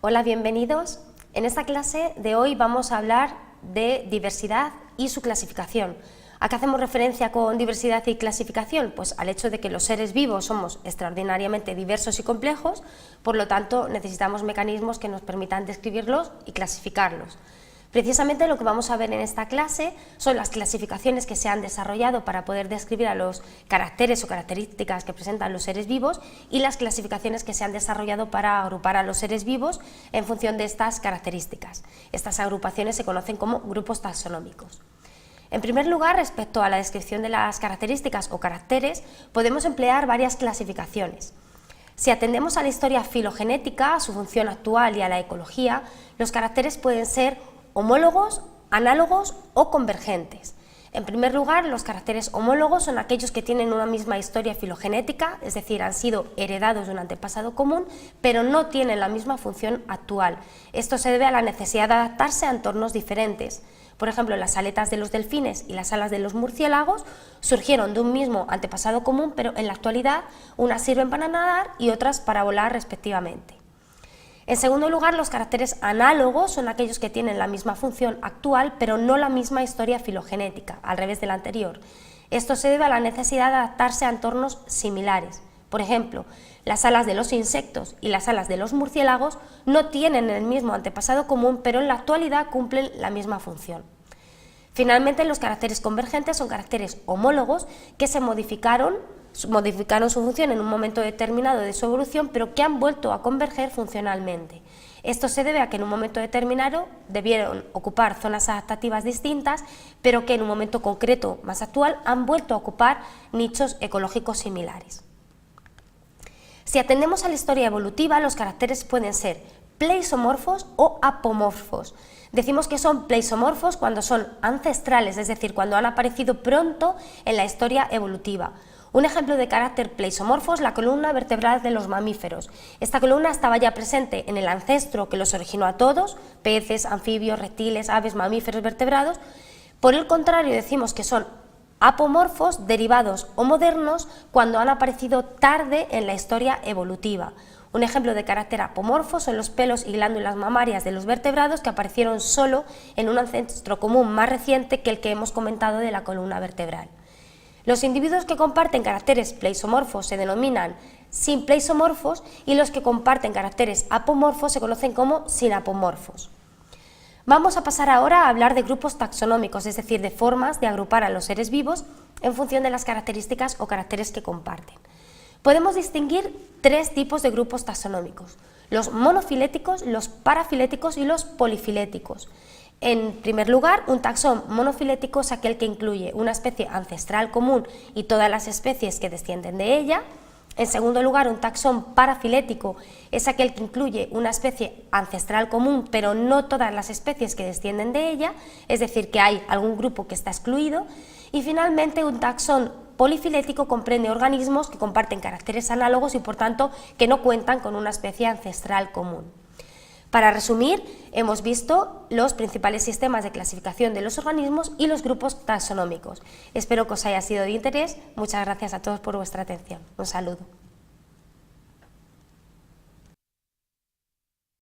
Hola, bienvenidos. En esta clase de hoy vamos a hablar de diversidad y su clasificación. ¿A qué hacemos referencia con diversidad y clasificación? Pues al hecho de que los seres vivos somos extraordinariamente diversos y complejos, por lo tanto necesitamos mecanismos que nos permitan describirlos y clasificarlos. Precisamente lo que vamos a ver en esta clase son las clasificaciones que se han desarrollado para poder describir a los caracteres o características que presentan los seres vivos y las clasificaciones que se han desarrollado para agrupar a los seres vivos en función de estas características. Estas agrupaciones se conocen como grupos taxonómicos. En primer lugar, respecto a la descripción de las características o caracteres, podemos emplear varias clasificaciones. Si atendemos a la historia filogenética, a su función actual y a la ecología, los caracteres pueden ser homólogos, análogos o convergentes. En primer lugar, los caracteres homólogos son aquellos que tienen una misma historia filogenética, es decir, han sido heredados de un antepasado común, pero no tienen la misma función actual. Esto se debe a la necesidad de adaptarse a entornos diferentes. Por ejemplo, las aletas de los delfines y las alas de los murciélagos surgieron de un mismo antepasado común, pero en la actualidad unas sirven para nadar y otras para volar respectivamente. En segundo lugar, los caracteres análogos son aquellos que tienen la misma función actual, pero no la misma historia filogenética, al revés del anterior. Esto se debe a la necesidad de adaptarse a entornos similares. Por ejemplo, las alas de los insectos y las alas de los murciélagos no tienen el mismo antepasado común, pero en la actualidad cumplen la misma función. Finalmente, los caracteres convergentes son caracteres homólogos que modificaron su función en un momento determinado de su evolución, pero que han vuelto a converger funcionalmente. Esto se debe a que en un momento determinado debieron ocupar zonas adaptativas distintas, pero que en un momento concreto más actual han vuelto a ocupar nichos ecológicos similares. Si atendemos a la historia evolutiva, los caracteres pueden ser pleisomorfos o apomorfos. Decimos que son pleisomorfos cuando son ancestrales, es decir, cuando han aparecido pronto en la historia evolutiva. Un ejemplo de carácter pleisomorfo es la columna vertebral de los mamíferos. Esta columna estaba ya presente en el ancestro que los originó a todos, peces, anfibios, reptiles, aves, mamíferos vertebrados. Por el contrario, decimos que son apomorfos, derivados o modernos cuando han aparecido tarde en la historia evolutiva. Un ejemplo de carácter apomorfo son los pelos y glándulas mamarias de los vertebrados que aparecieron solo en un ancestro común más reciente que el que hemos comentado de la columna vertebral. Los individuos que comparten caracteres pleisomorfos se denominan simpleisomorfos y los que comparten caracteres apomorfos se conocen como sinapomorfos. Vamos a pasar ahora a hablar de grupos taxonómicos, es decir, de formas de agrupar a los seres vivos en función de las características o caracteres que comparten. Podemos distinguir tres tipos de grupos taxonómicos: los monofiléticos, los parafiléticos y los polifiléticos. En primer lugar, un taxón monofilético es aquel que incluye una especie ancestral común y todas las especies que descienden de ella. En segundo lugar, un taxón parafilético es aquel que incluye una especie ancestral común, pero no todas las especies que descienden de ella, es decir, que hay algún grupo que está excluido. Y finalmente, un taxón polifilético comprende organismos que comparten caracteres análogos y, por tanto, que no cuentan con una especie ancestral común. Para resumir, hemos visto los principales sistemas de clasificación de los organismos y los grupos taxonómicos. Espero que os haya sido de interés. Muchas gracias a todos por vuestra atención. Un saludo.